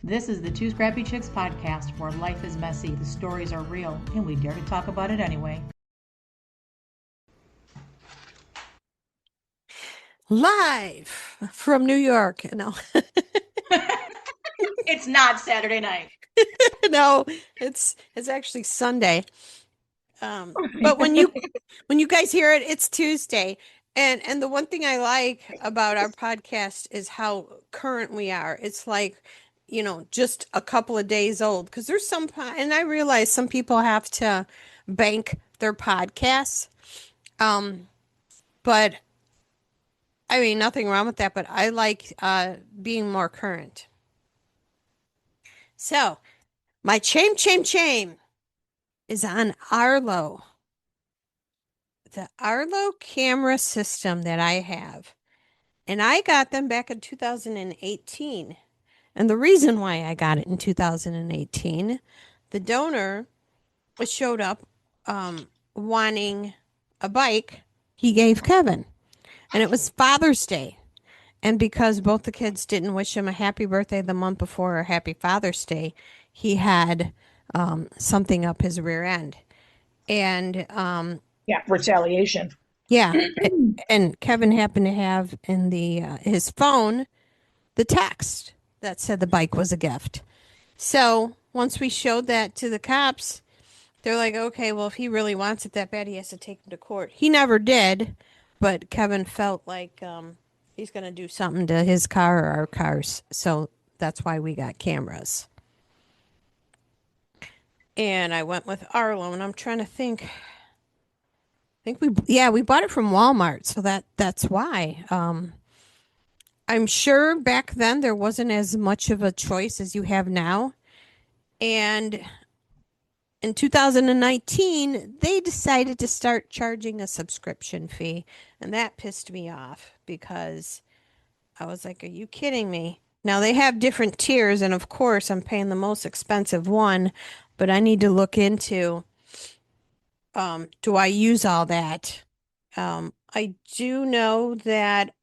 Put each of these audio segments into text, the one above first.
This is the Two Scrappy Chicks podcast, where life is messy, the stories are real, and we dare to talk about it anyway. Live from New York. No, It's not Saturday night. no, it's actually Sunday. But when you guys hear it, it's Tuesday. And the one thing I like about our podcast is how current we are. It's like, just a couple of days old. Because there's and I realize some people have to bank their podcasts. But I mean, nothing wrong with that. But I like being more current. So my chain is on Arlo. The Arlo camera system that I have. And I got them back in 2018. And the reason why I got it in 2018, the donor showed up wanting a bike he gave Kevin. And it was Father's Day. And because both the kids didn't wish him a happy birthday the month before or happy Father's Day, he had something up his rear end. And Yeah, retaliation. yeah, and Kevin happened to have in the his phone the text that said the bike was a gift. So once we showed that to the cops, they're like, okay, well, if he really wants it that bad, he has to take him to court. He never did, but Kevin felt like he's going to do something to his car or our cars. So that's why we got cameras. And I went with Arlo, and I'm trying to think. I think we bought it from Walmart, so that's why. I'm sure back then there wasn't as much of a choice as you have now. And in 2019, they decided to start charging a subscription fee, and that pissed me off because I was like, are you kidding me? Now they have different tiers, and of course I'm paying the most expensive one, but I need to look into do I use all that? I do know that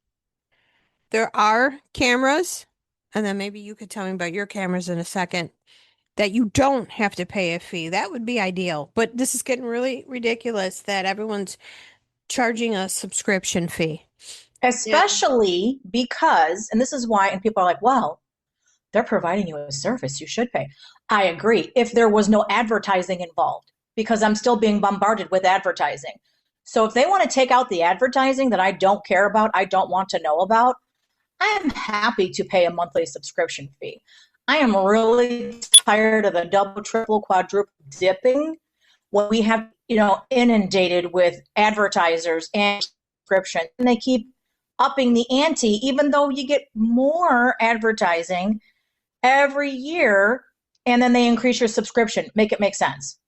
there are cameras, and then maybe you could tell me about your cameras in a second, that you don't have to pay a fee. That would be ideal. But this is getting really ridiculous that everyone's charging a subscription fee. Especially because, and this is why, and people are like, well, they're providing you a service, you should pay. I agree. If there was no advertising involved, because I'm still being bombarded with advertising. So if they want to take out the advertising that I don't care about, I don't want to know about, I am happy to pay a monthly subscription fee. I am really tired of the double, triple, quadruple dipping when we have, inundated with advertisers and subscriptions, and they keep upping the ante, even though you get more advertising every year, and then they increase your subscription. Make it make sense.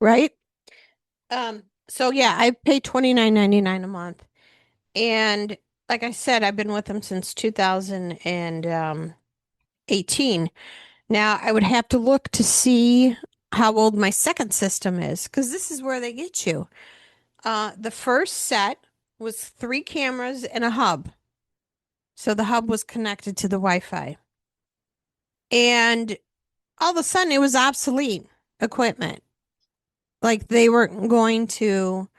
Right? So yeah, I pay $29.99 a month. And like I said, I've been with them since 2018. Now I would have to look to see how old my second system is, because this is where they get you. The first set was 3 cameras and a hub. So the hub was connected to the Wi-Fi. And all of a sudden it was obsolete equipment. Like they weren't going to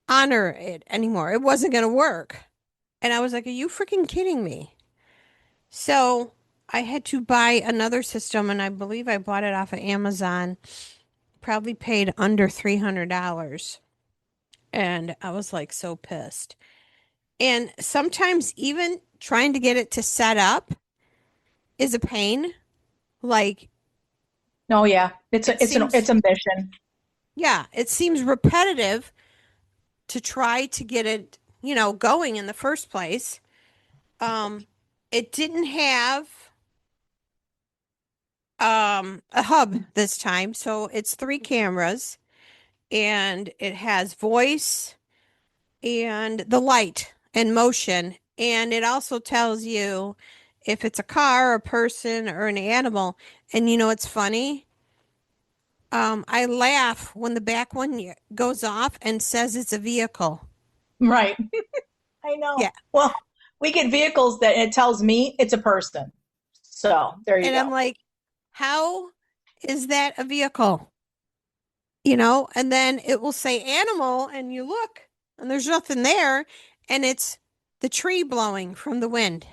honor it anymore. It wasn't going to work. And I was like, are you freaking kidding me? So I had to buy another system, and I believe I bought it off of Amazon. Probably paid under $300. And I was like so pissed. And sometimes even trying to get it to set up is a pain. Like, Oh yeah, it's a mission. yeah, it seems repetitive to try to get it, going in the first place. It didn't have a hub this time, so it's 3 cameras, and it has voice and the light and motion, and it also tells you if it's a car, a person, or an animal. And it's funny. I laugh when the back one goes off and says it's a vehicle. Right. I know. Yeah. Well, we get vehicles that it tells me it's a person. So there you And go. I'm like, how is that a vehicle? You know, and then it will say animal, and you look, and there's nothing there, and it's the tree blowing from the wind.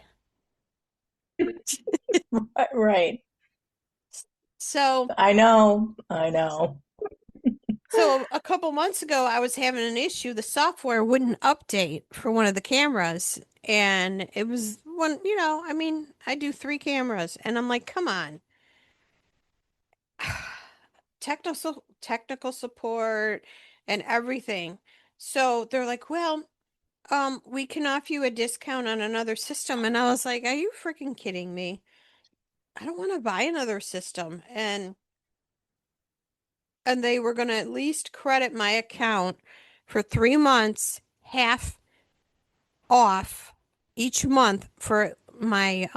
Right. So, I know. I know. so a couple months ago, I was having an issue. The software wouldn't update for one of the cameras, and it was one, I mean, I do 3 cameras, and I'm like, come on. Technical support and everything. So they're like, well, we can offer you a discount on another system. And I was like, are you freaking kidding me? I don't want to buy another system. And they were going to at least credit my account for 3 months, half off each month for my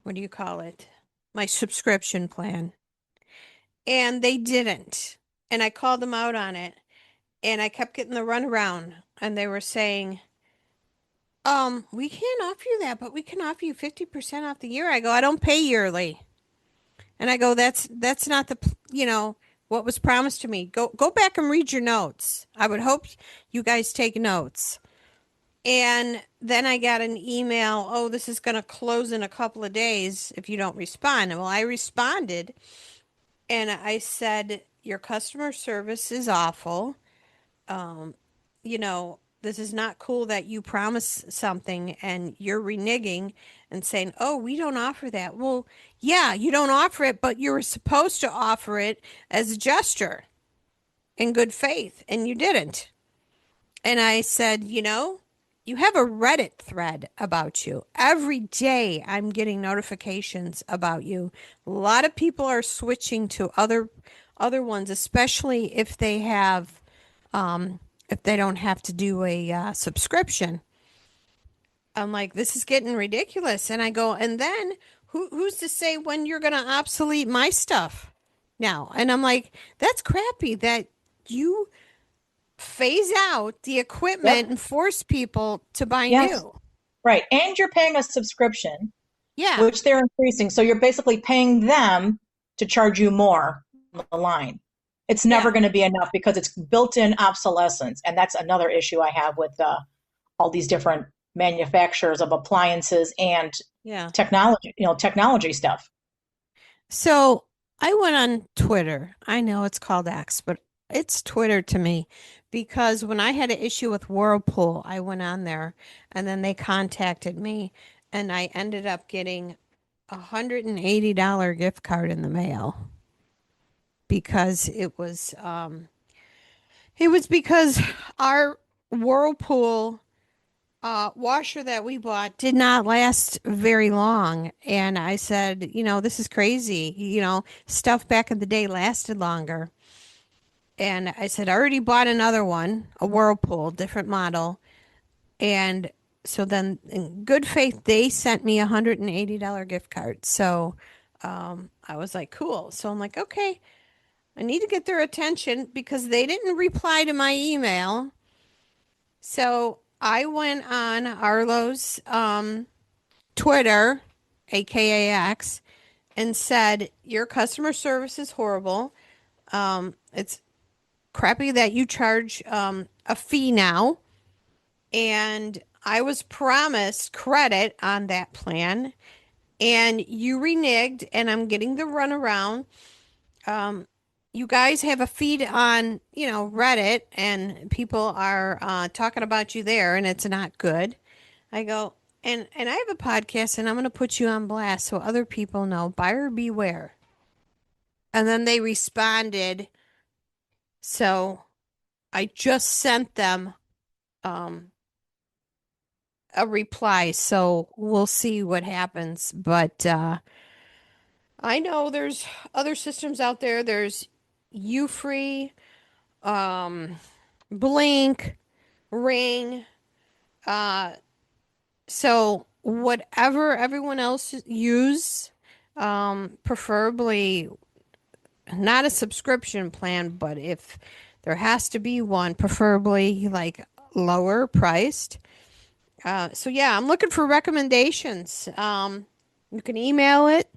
what do you call it? My subscription plan. And they didn't. And I called them out on it. And I kept getting the runaround. And they were saying, we can't offer you that, but we can offer you 50% off the year. I go, I don't pay yearly. And I go, that's not what was promised to me. Go back and read your notes. I would hope you guys take notes. And then I got an email, oh, this is going to close in a couple of days if you don't respond. Well, I responded and I said, your customer service is awful. Um, this is not cool that you promise something and you're reneging and saying, oh, we don't offer that. Well, yeah, you don't offer it, but you were supposed to offer it as a gesture in good faith, and you didn't. And I said, you have a Reddit thread about you. Every day I'm getting notifications about you. A lot of people are switching to other ones, especially if they have if they don't have to do a subscription. I'm like, this is getting ridiculous. And I go, and then who's to say when you're going to obsolete my stuff now? And I'm like, that's crappy that you phase out the equipment Yep. and force people to buy Yes. new. Right. And you're paying a subscription, Yeah. which they're increasing. So you're basically paying them to charge you more on the line. It's never Yeah. going to be enough because it's built-in obsolescence. And that's another issue I have with all these different manufacturers of appliances and Yeah. technology stuff. So I went on Twitter. I know it's called X, but it's Twitter to me because when I had an issue with Whirlpool, I went on there and then they contacted me and I ended up getting $180 gift card in the mail because it was because our Whirlpool washer that we bought did not last very long. And I said, this is crazy. Stuff back in the day lasted longer. And I said, I already bought another one, a Whirlpool, different model. And so then in good faith, they sent me a $180 gift card. So I was like, cool. So I'm like, okay, I need to get their attention because they didn't reply to my email. So I went on Arlo's Twitter, aka X, and said, your customer service is horrible. It's crappy that you charge a fee now. And I was promised credit on that plan. And you reneged, and I'm getting the runaround. You guys have a feed on, Reddit, and people are talking about you there, and it's not good. I go, and I have a podcast, and I'm going to put you on blast so other people know. Buyer beware. And then they responded. So I just sent them um, a reply. So we'll see what happens. But I know there's other systems out there. There's Ufree, um, Blink, Ring. Uh, so whatever everyone else use, preferably not a subscription plan, but if there has to be one, preferably like lower priced. So yeah, I'm looking for recommendations. You can email it.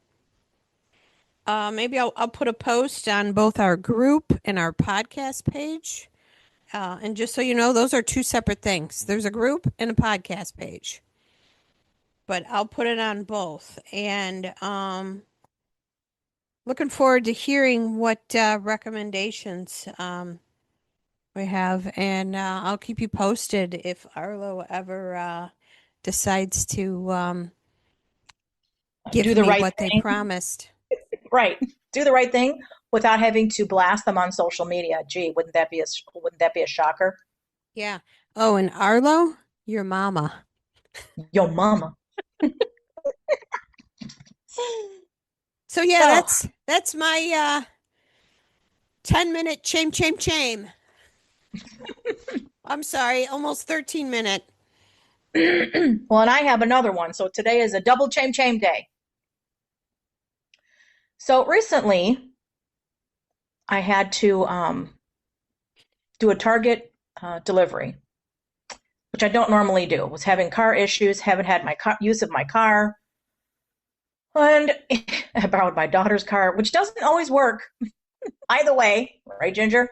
Maybe I'll put a post on both our group and our podcast page. And just so you know, those are two separate things. There's a group and a podcast page. But I'll put it on both. And looking forward to hearing what recommendations we have. And I'll keep you posted if Arlo ever decides to give Do the me right what they thing. promised. Right. Do the right thing without having to blast them on social media. Gee, wouldn't that be a shocker? Yeah. Oh, and Arlo, your mama. Yo, mama. So yeah, Oh. that's my 10-minute chame. I'm sorry, almost 13-minute. Well, and I have another one. So today is a double chame day. So recently, I had to do a Target delivery, which I don't normally do. Was having car issues, haven't had my use of my car, and I borrowed my daughter's car, which doesn't always work. Either way, right, Ginger?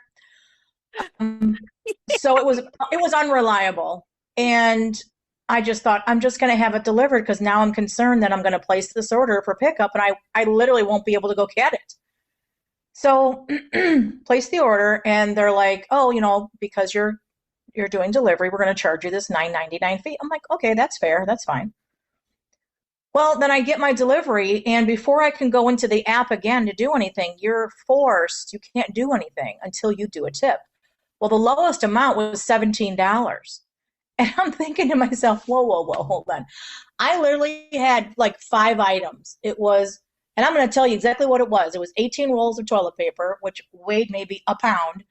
So it was unreliable, and I just thought I'm just going to have it delivered because now I'm concerned that I'm going to place this order for pickup, and I literally won't be able to go get it. So place the order, and they're like, oh, because you're doing delivery, we're going to charge you this $9.99 fee. I'm like, okay, that's fair, that's fine. Well, then I get my delivery, and before I can go into the app again to do anything, you can't do anything until you do a tip. Well, the lowest amount was $17. And I'm thinking to myself, whoa, hold on. I literally had like 5 items. It was, and I'm going to tell you exactly what it was. It was 18 rolls of toilet paper, which weighed maybe a pound.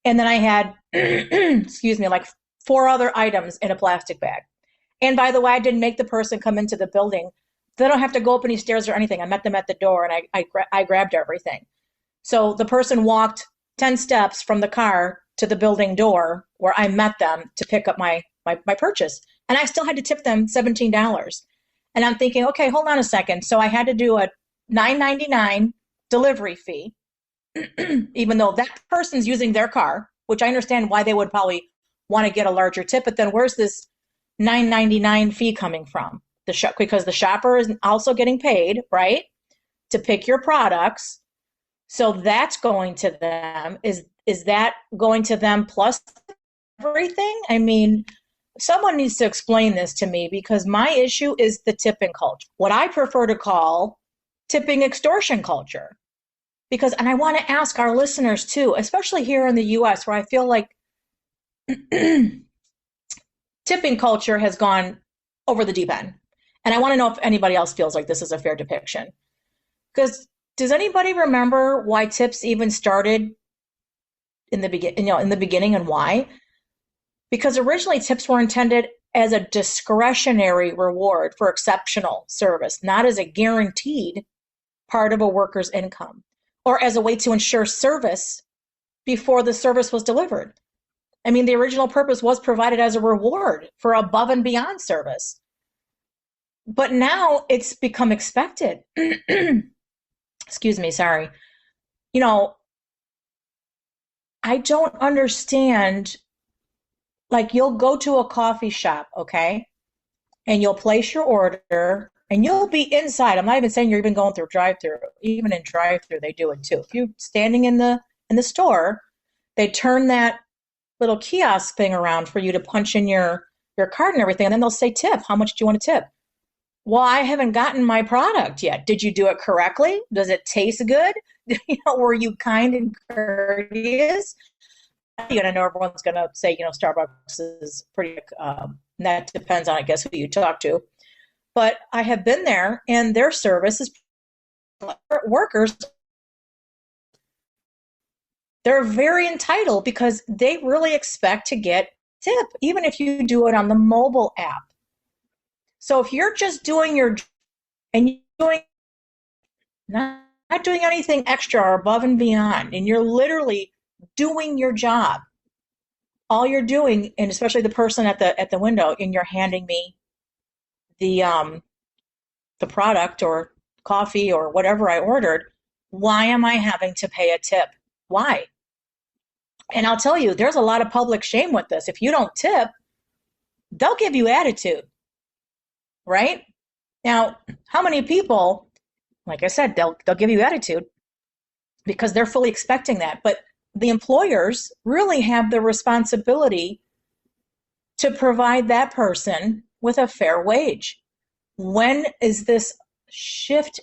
And then I had, excuse me, like 4 other items in a plastic bag. And by the way, I didn't make the person come into the building. They don't have to go up any stairs or anything. I met them at the door, and I grabbed everything. So the person walked 10 steps from the car to the building door where I met them to pick up my purchase. And I still had to tip them $17. And I'm thinking, okay, hold on a second. So I had to do a $9.99 delivery fee, even though that person's using their car, which I understand why they would probably want to get a larger tip. But then where's this $9.99 fee coming from? Because the shopper is also getting paid, right, to pick your products. So that's going to them. Is that going to them plus everything? I mean, someone needs to explain this to me, because my issue is the tipping culture, what I prefer to call tipping extortion culture. And I want to ask our listeners too, especially here in the US, where I feel like tipping culture has gone over the deep end. And I want to know if anybody else feels like this is a fair depiction. Because does anybody remember why tips even started in the beginning, and why? Because originally tips were intended as a discretionary reward for exceptional service, not as a guaranteed part of a worker's income, or as a way to ensure service before the service was delivered. I mean, the original purpose was provided as a reward for above and beyond service. But now it's become expected. Excuse me, sorry. I don't understand. Like, you'll go to a coffee shop, okay? And you'll place your order, and you'll be inside. I'm not even saying you're even going through drive-through. Even in drive-through, they do it too. If you're standing in the store, they turn that little kiosk thing around for you to punch in your card and everything, and then they'll say tip. How much do you want to tip? Well, I haven't gotten my product yet. Did you do it correctly? Does it taste good? Were you kind and courteous? I know everyone's going to say, Starbucks is pretty, that depends on, I guess, who you talk to. But I have been there, and their service is workers. They're very entitled because they really expect to get tip, even if you do it on the mobile app. So if you're just doing and you're doing not doing anything extra or above and beyond, and you're literally doing your job, all you're doing, and especially the person at the window, and you're handing me the the product or coffee or whatever I ordered, why am I having to pay a tip? Why? And I'll tell you, there's a lot of public shame with this. If you don't tip, they'll give you attitude, right? Now, how many people, like I said, they'll give you attitude because they're fully expecting that. But the employers really have the responsibility to provide that person with a fair wage. When is this shift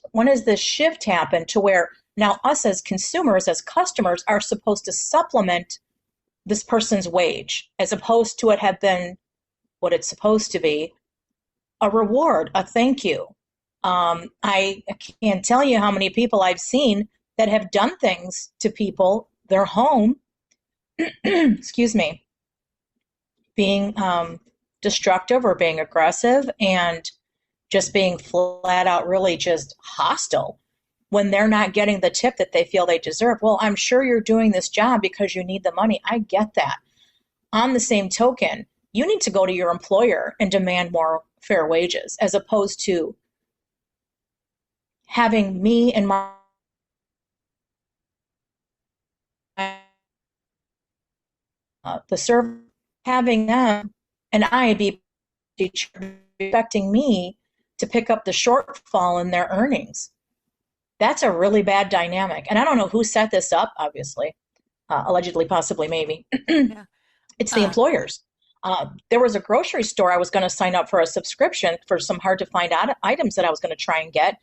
happen to where now us as consumers, as customers, are supposed to supplement this person's wage as opposed to it have been what it's supposed to be, a reward, a thank you. I can't tell you how many people I've seen that have done things to people, their home, excuse me, being destructive or being aggressive and just being flat out really just hostile when they're not getting the tip that they feel they deserve. Well, I'm sure you're doing this job because you need the money. I get that. On the same token, you need to go to your employer and demand more fair wages as opposed to having me and my the server, having them and I be expecting me to pick up the shortfall in their earnings. That's a really bad dynamic. And I don't know who set this up, obviously, allegedly, possibly, maybe. Yeah. It's the employers. There was a grocery store I was going to sign up for a subscription for some hard to find items that I was going to try and get.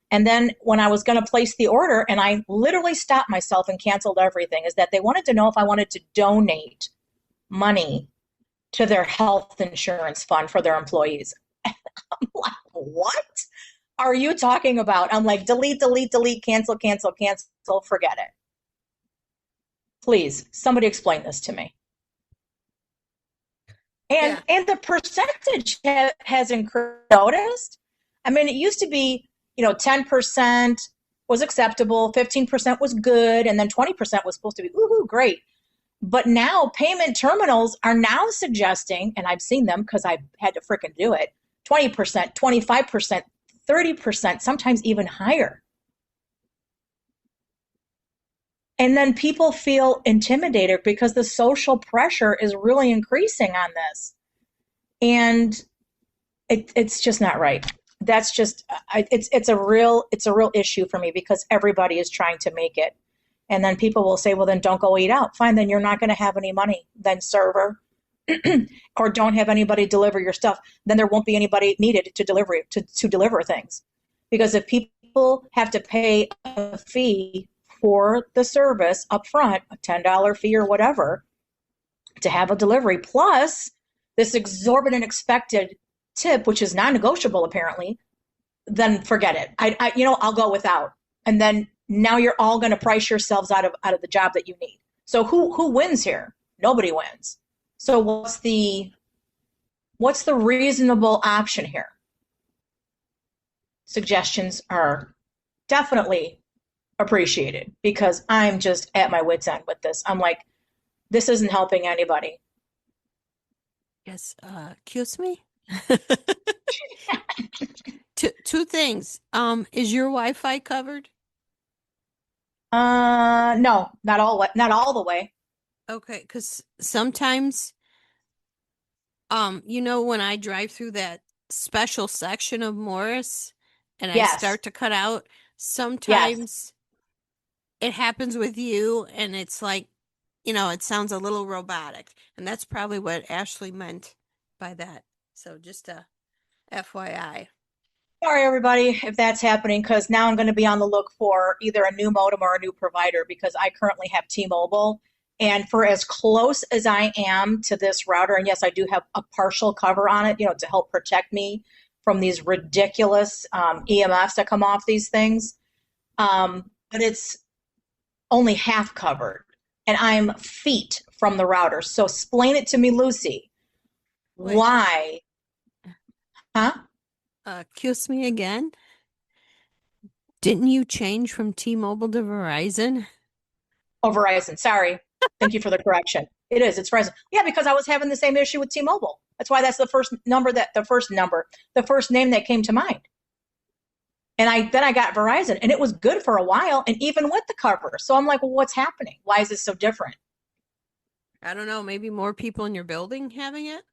And then when I was going to place the order, and I literally stopped myself and canceled everything, is that they wanted to know if I wanted to donate money to their health insurance fund for their employees. I'm like, what are you talking about? I'm like, delete, cancel, forget it. Please, somebody explain this to me. And the percentage has increased. Noticed? I mean, it used to be, 10% was acceptable, 15% was good, and then 20% was supposed to be, ooh, great. But now payment terminals are now suggesting, and I've seen them because I've had to frickin' do it, 20%, 25%, 30%, sometimes even higher. And then people feel intimidated because the social pressure is really increasing on this. And it's just not right. That's just, it's a real issue for me because everybody is trying to make it. And then people will say, well, then don't go eat out. Fine, then you're not going to have any money. Then server, or don't have anybody deliver your stuff. Then there won't be anybody needed to deliver things. Because if people have to pay a fee for the service up front, a $10 fee or whatever, to have a delivery, plus this exorbitant expected tip, which is non-negotiable apparently, then forget it. I'll go without. And then now you're all going to price yourselves out of the job that you need. So who wins here? Nobody wins. So what's the reasonable option here? Suggestions are definitely appreciated because I'm just at my wit's end with this. I'm like, this isn't helping anybody. Yes, excuse me. Two things. Is your Wi-Fi covered? No, not all the way. Okay, because sometimes, when I drive through that special section of Morris and I start to cut out, sometimes it happens with you and it's like, it sounds a little robotic. And that's probably what Ashley meant by that. So just a FYI. Sorry, everybody, if that's happening, because now I'm going to be on the look for either a new modem or a new provider because I currently have T-Mobile. And for as close as I am to this router, and yes, I do have a partial cover on it, to help protect me from these ridiculous EMFs that come off these things. But it's only half covered, and I'm feet from the router. So explain it to me, Lucy. Wait. Why? Huh? Excuse me again. Didn't you change from T-Mobile to Verizon? Oh, Verizon. Sorry. Thank you for the correction. It's Verizon. Yeah, because I was having the same issue with T-Mobile. That's why that's the first name that came to mind. And then I got Verizon, and it was good for a while, and even with the cover. So I'm like, well, what's happening? Why is this so different? I don't know, maybe more people in your building having it?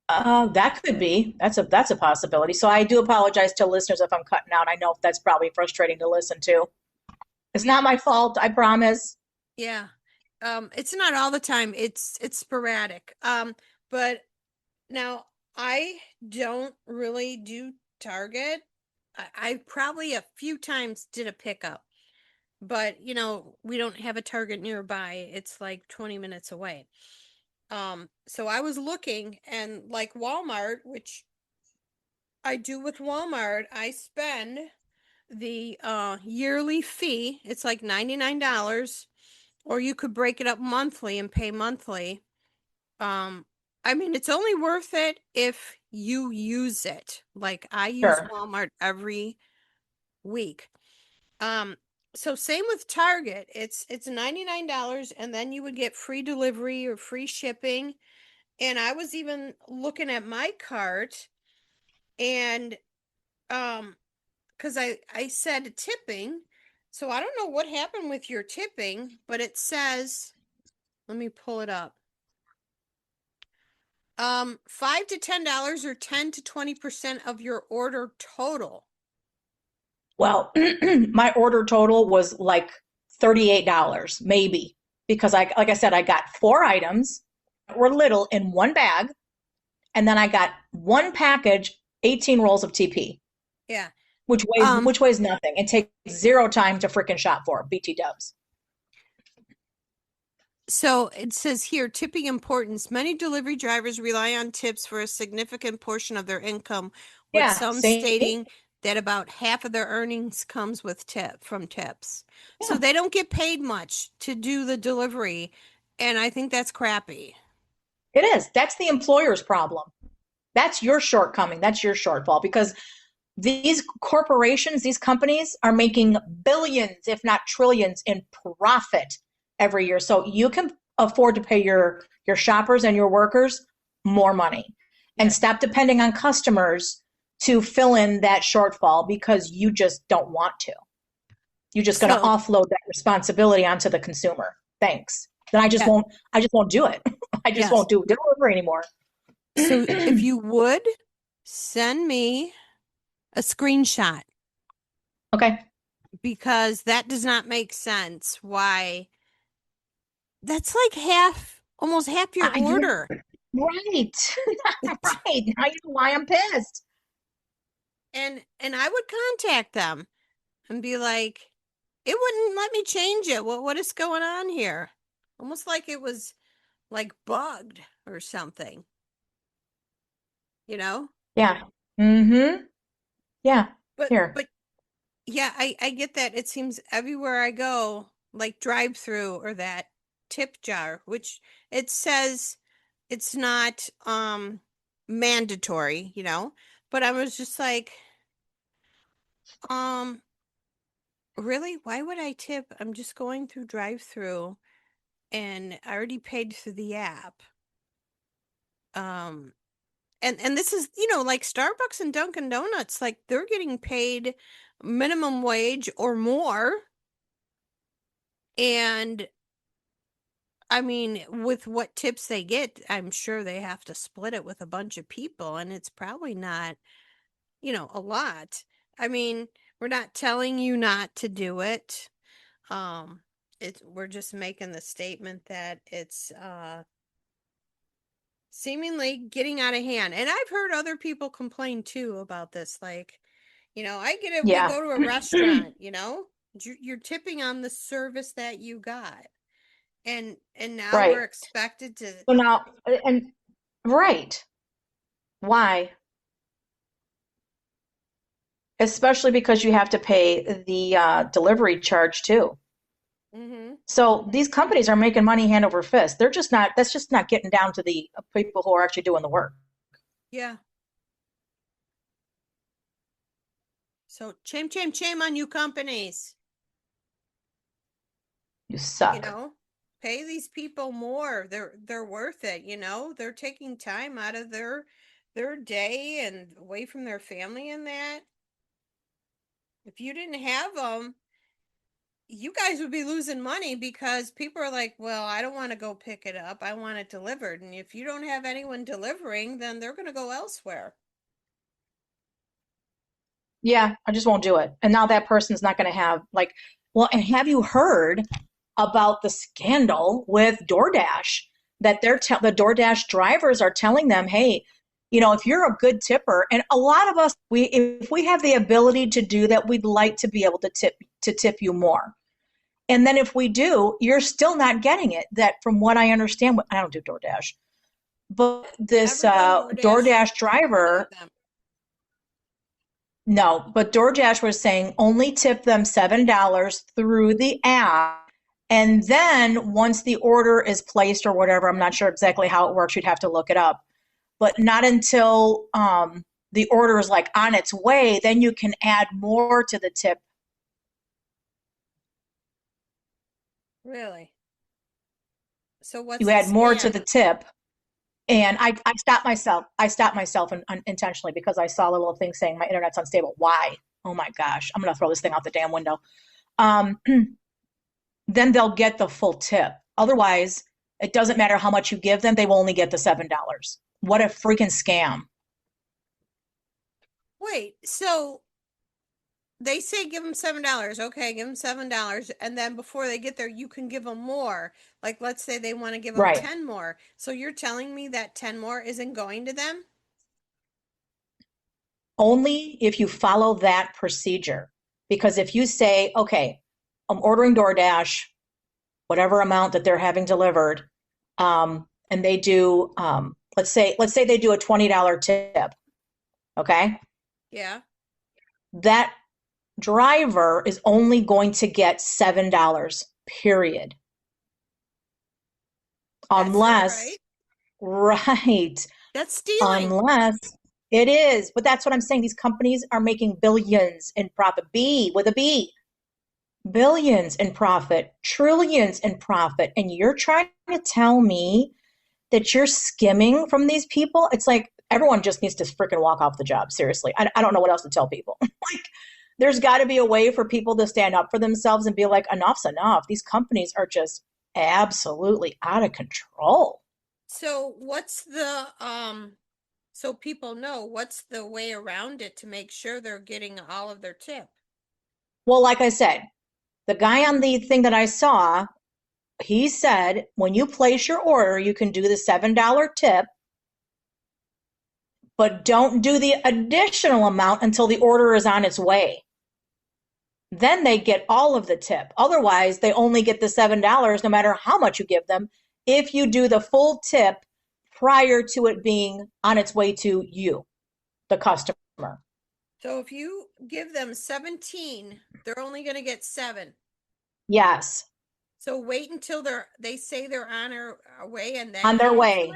That could be. That's a possibility. So I do apologize to listeners if I'm cutting out. I know that's probably frustrating to listen to. It's not my fault, I promise. Yeah. It's not all the time. It's sporadic. But now I don't really do Target. I probably a few times did a pickup, but we don't have a Target nearby. It's like 20 minutes away. So I was looking, and like Walmart, which I do with Walmart, I spend the yearly fee. It's like $99, or you could break it up monthly and pay monthly. I mean, it's only worth it if you use it. Like I use Sure. Walmart every week. Um, so same with Target. It's $99, and then you would get free delivery or free shipping. And I was even looking at my cart, and because I said tipping, so I don't know what happened with your tipping, but it says, let me pull it up. $5 to $10 or 10 to 20% of your order total. Well, my order total was like $38, maybe, because like I said, I got 4 items that were little in one bag, and then I got one package, 18 rolls of TP, Yeah. which weighs nothing and takes zero time to freaking shop for. BT dubs. So it says here, tipping importance. Many delivery drivers rely on tips for a significant portion of their income, with Yeah, some see? stating that about half of their earnings comes with from tips. So Yeah, they don't get paid much to do the delivery, and I think that's crappy. it is. That's the employer's problem. That's your shortcoming. That's your shortfall because these corporations, these companies are making billions, if not trillions, in profit every year. So you can afford to pay your shoppers and your workers more money and Yes. stop depending on customers to fill in that shortfall because you just don't want to. You're just going to So offload that responsibility onto the consumer. Thanks. Then yeah, I just won't do it. I just yes. won't do delivery anymore. So if you would send me a screenshot, Okay. because that does not make sense. Why? That's like half, almost half your Yeah, order. right. It's, Right. Now you know why I'm pissed. and I would contact them and be like, it wouldn't let me change it. What is going on here? Almost like it was like bugged or something, you know? Yeah. Mm-hmm. Yeah. But Here. but yeah, I get that. It seems everywhere I go, like drive through or that tip jar, which it says it's not mandatory, but I was just like, um really, why would I tip? I'm just going through drive through, and I already paid through the app. um and this is, like Starbucks and Dunkin' Donuts, like they're getting paid minimum wage or more. And I mean, with what tips they get, I'm sure they have to split it with a bunch of people, and it's probably not, a lot. I mean, we're not telling you not to do it. Um, we're just making the statement that it's seemingly getting out of hand. And I've heard other people complain too about this. Like, I get it. We Yeah. go to a restaurant, you're tipping on the service that you got. And now we're Right. expected to. So now, and right. Why? Especially because you have to pay the delivery charge too. Mm-hmm. So these companies are making money hand over fist. They're just not, that's just not getting down to the people who are actually doing the work. Yeah. So shame on you companies. You You suck. know, pay these people more. They're worth it. They're taking time out of their day and away from their family and that. If you didn't have them, you guys would be losing money because people are like, well, I don't want to go pick it up. I want it delivered. And if you don't have anyone delivering, then they're going to go elsewhere. Yeah, I just won't do it. And now that person's not going to have like, well, and have you heard about the scandal with DoorDash that the DoorDash drivers are telling them, hey, if you're a good tipper, and a lot of us, if we have the ability to do that, we'd like to be able to tip you more. And then if we do, you're still not getting it. That from what I understand, I don't do DoorDash, but this DoorDash driver, no, but DoorDash was saying only tip them $7 through the app. And then once the order is placed or whatever, I'm not sure exactly how it works. You'd have to look it up. But not until the order is like on its way, then you can add more to the tip. Really? So what's You add more to the tip. And I stopped myself. Intentionally because I saw a little thing saying my internet's unstable. Why? Oh my gosh. I'm going to throw this thing out the damn window. Then they'll get the full tip. Otherwise, it doesn't matter how much you give them. They will only get the $7. What a freaking scam. Wait, so they say give them $7. Okay, give them $7. And then before they get there, you can give them more. Like, let's say they want to give them Right. 10 more. So you're telling me that 10 more isn't going to them? Only if you follow that procedure. Because if you say, okay, I'm ordering DoorDash, whatever amount that they're having delivered, and they do, let's say they do a $20 tip, okay? Yeah. That driver is only going to get $7, period. Unless, right. That's stealing. Unless it is. But that's what I'm saying. These companies are making billions in profit. B with a B. Billions in profit, trillions in profit. And you're trying to tell me that you're skimming from these people? It's like everyone just needs to freaking walk off the job. Seriously. I don't know what else to tell people. Like, there's got to be a way for people to stand up for themselves and be like, enough's enough. These companies are just absolutely out of control. So what's the so people know what's the way around it to make sure they're getting all of their tip? Well, like I said, the guy on the thing that I saw, he said when you place your order, you can do the $7 tip, but don't do the additional amount until the order is on its way. Then they get all of the tip. Otherwise, they only get the $7 no matter how much you give them if you do the full tip prior to it being on its way to you, the customer. So if you give them 17, they're only going to get 7. Yes. So wait until they say they're on their way and then on their way,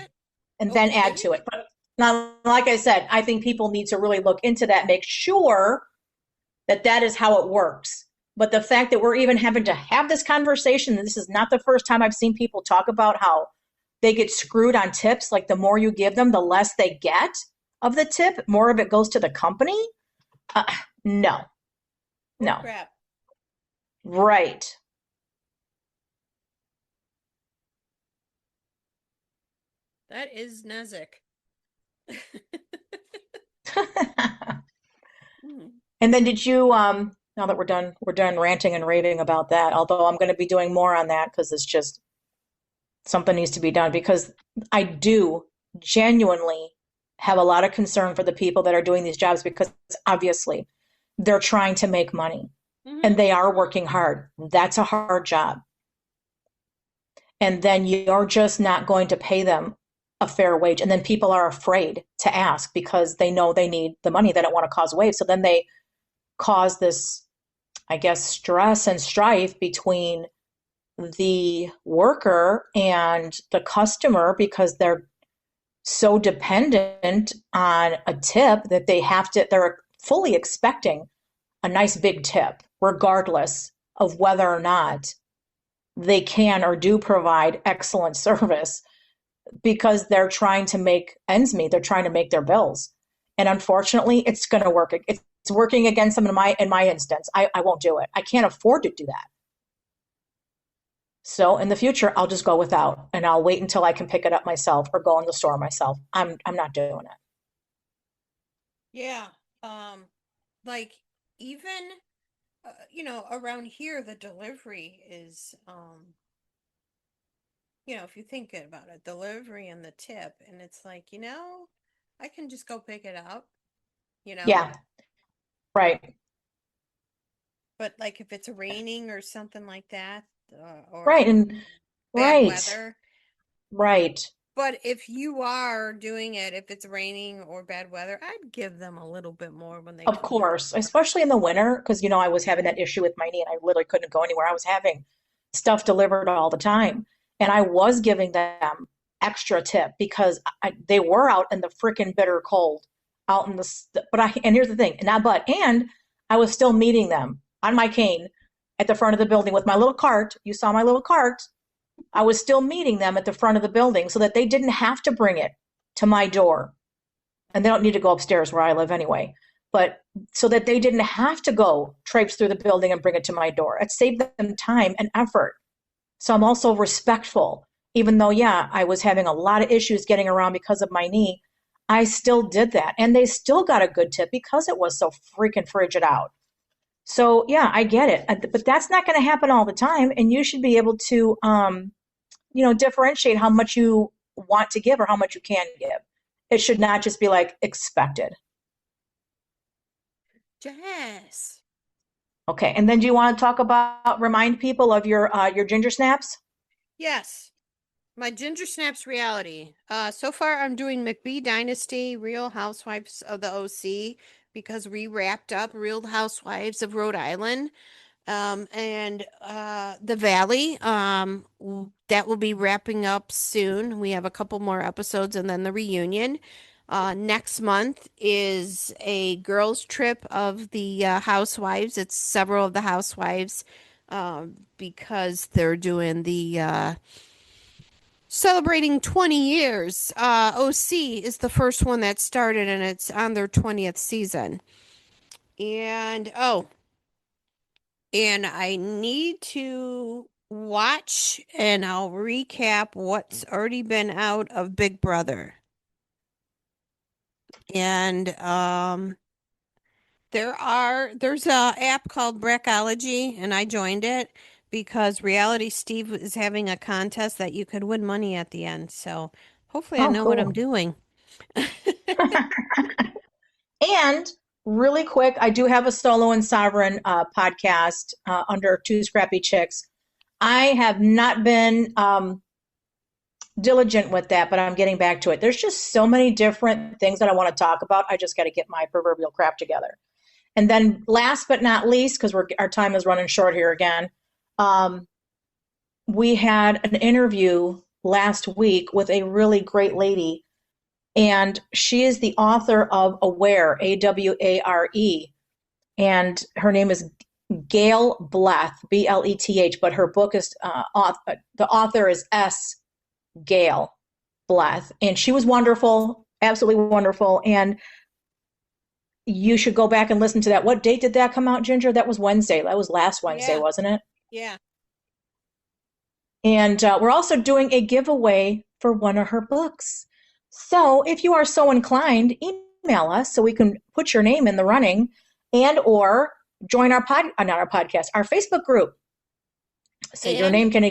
and then add to it. But now, like I said, I think people need to really look into that, make sure that that is how it works. But the fact that we're even having to have this conversation, and this is not the first time I've seen people talk about how they get screwed on tips. Like the more you give them, the less they get of the tip. More of it goes to the company. No. Crap. Right. That is Nezik. And then did you, now that we're done ranting and raving about that, although I'm going to be doing more on that because it's just something needs to be done, because I do genuinely have a lot of concern for the people that are doing these jobs, because obviously they're trying to make money and they are working hard. That's a hard job. And then you're just not going to pay them a fair wage. And then people are afraid to ask because they know they need the money. They don't want to cause waves. So then they cause this, I guess, stress and strife between the worker and the customer, because they're so dependent on a tip that they're fully expecting a nice big tip, regardless of whether or not they can or do provide excellent service, because they're trying to make ends meet. They're trying to make their bills. And unfortunately, it's going to work working against them in my instance, I won't do it. I can't afford to do that. So in the future, I'll just go without, and I'll wait until I can pick it up myself or go in the store myself. I'm not doing it. Yeah. Like even around here the delivery is if you think about it, delivery and the tip, and it's like, I can just go pick it up, you know? Yeah, right, But like if it's raining or something like that, right, or and bad right, weather. right. But if you are doing it, if it's raining or bad weather, I'd give them a little bit more when they Of come to the course, door. especially in the winter, because I was having that issue with my knee and I literally couldn't go anywhere. I was having stuff delivered all the time, and I was giving them extra tip because they were out in the freaking bitter cold, out in the. And here's the thing, and I was still meeting them on my cane at the front of the building with my little cart. You saw my little cart. I was still meeting them at the front of the building so that they didn't have to bring it to my door, and they don't need to go upstairs where I live anyway. But so that they didn't have to go traipse through the building and bring it to my door. It saved them time and effort. So I'm also respectful, even though, yeah, I was having a lot of issues getting around because of my knee. I still did that. And they still got a good tip because it was so freaking frigid out. So, yeah, I get it. But that's not going to happen all the time. And you should be able to, differentiate how much you want to give or how much you can give. It should not just be like expected. Yes. Okay. And then do you want to talk about remind people of your ginger snaps? Yes. My Ginger Snaps reality. So far I'm doing McBee Dynasty, Real Housewives of the OC, because we wrapped up Real Housewives of Rhode Island. And the Valley, that will be wrapping up soon. We have a couple more episodes and then the reunion. Next month is a girls' trip of the housewives. It's several of the housewives, because they're doing the celebrating 20 years. OC is the first one that started, and it's on their 20th season. And I need to watch, and I'll recap what's already been out of Big Brother. And there's a app called Brackology, and I joined it because Reality Steve is having a contest that you could win money at the end. So hopefully I Oh, know what I'm cool. doing. And really quick, I do have a solo and sovereign podcast under Two Scrappy Chicks. I have not been diligent with that, but I'm getting back to it. There's just so many different things that I want to talk about. I just got to get my proverbial crap together. And then last but not least, because our time is running short here again, um, we had an interview last week with a really great lady, and she is the author of Aware, Aware, and her name is Gail Bleth, Bleth, but her book is the author is S. Gail Bleth, and she was wonderful, absolutely wonderful, and you should go back and listen to that. What date did that come out, Ginger? That was Wednesday. That was last Wednesday, Yeah, wasn't it? yeah. And we're also doing a giveaway for one of her books. So if you are so inclined, email us so we can put your name in the running, and or join not our podcast, our Facebook group. So your And name can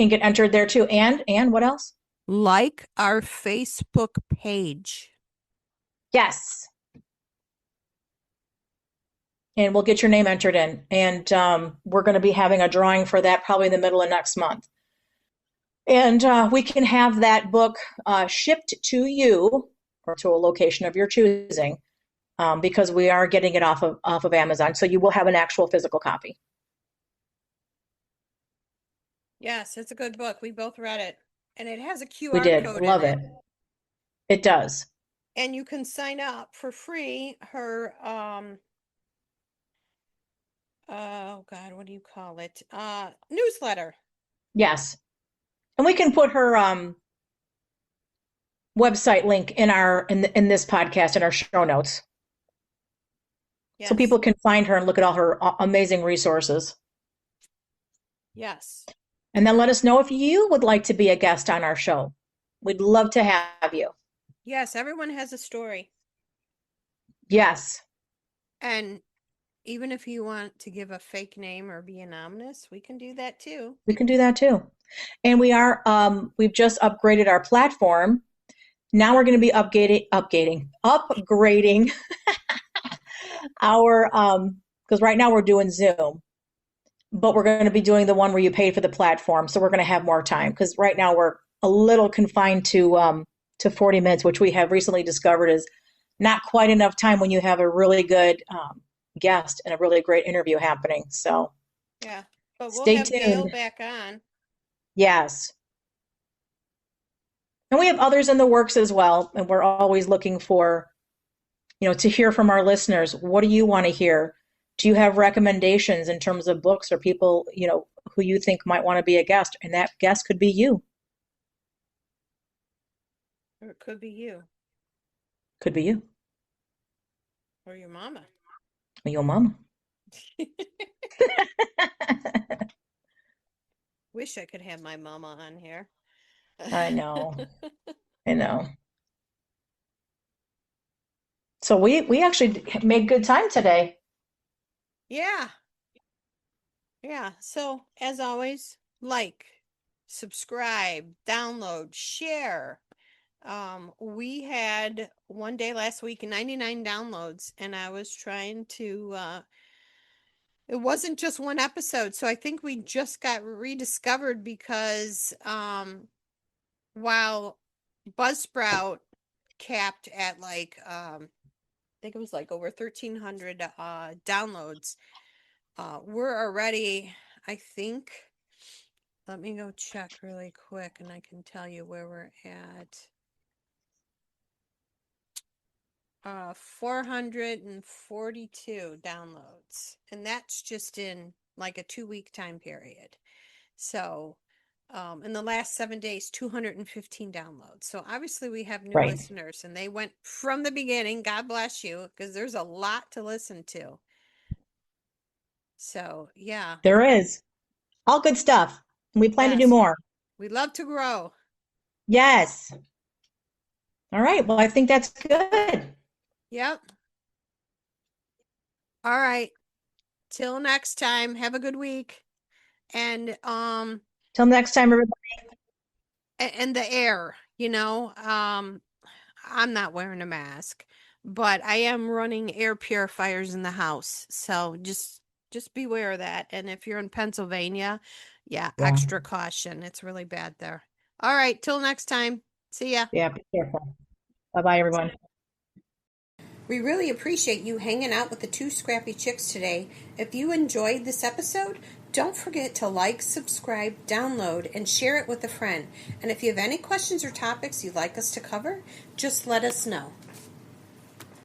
get entered there too. And what else? like our Facebook page. Yes. And we'll get your name entered in. And we're going to be having a drawing for that probably in the middle of next month. And we can have that book shipped to you or to a location of your choosing, because we are getting it off of Amazon. So you will have an actual physical copy. Yes, it's a good book. We both read it. And it has a We QR did. code in Love it. it. It does. And you can sign up for free her oh God, what do you call it? Newsletter. Yes. And we can put her website link in this podcast in our show notes. so Yes. people can find her and look at all her amazing resources. Yes. And then let us know if you would like to be a guest on our show. We'd love to have you. Yes, everyone has a story. Yes, And even if you want to give a fake name or be anonymous, we can do that too. we can do that too. And we've just upgraded our platform. Now we're going to be upgrading our, because right now we're doing Zoom, but we're going to be doing the one where you pay for the platform. So we're going to have more time because right now we're a little confined to 40 minutes, which we have recently discovered is not quite enough time when you have a really good guest and a really great interview happening. So Yeah. But we'll stay have Gail tuned. back on. Yes. And we have others in the works as well. And we're always looking for, to hear from our listeners. What do you want to hear? Do you have recommendations in terms of books or people, who you think might want to be a guest? And that guest could be you. Or it could be you. Could be you. Or your mama. Or your mama. Wish I could have my mama on here. I know. I know. So we actually made good time today. Yeah. Yeah. So as always, like, subscribe, download, share. We had one day last week 99 downloads, and I was trying to it wasn't just one episode, so I think we just got rediscovered because while Buzzsprout capped at like I think it was like over 1,300 downloads, we're already, I think, let me go check really quick and I can tell you where we're at. 442 downloads, and that's just in like a 2-week time period. So in the last 7 days, 215 downloads. So obviously we have new Right. listeners, and they went from the beginning. God bless you, because there's a lot to listen to. So yeah, There is. All good stuff. We plan to do yes, more. we love to grow. Yes. All right. Well, I think that's good. Yep. All right. Till next time. Have a good week. And Till next time, everybody. and the air, I'm not wearing a mask, but I am running air purifiers in the house. So just beware of that. And if you're in Pennsylvania, yeah, Yeah. extra caution. It's really bad there. All right, till next time. See ya. Yeah. Be careful. Bye-bye, everyone. We really appreciate you hanging out with the two Scrappy Chicks today. If you enjoyed this episode, don't forget to like, subscribe, download, and share it with a friend. And if you have any questions or topics you'd like us to cover, just let us know.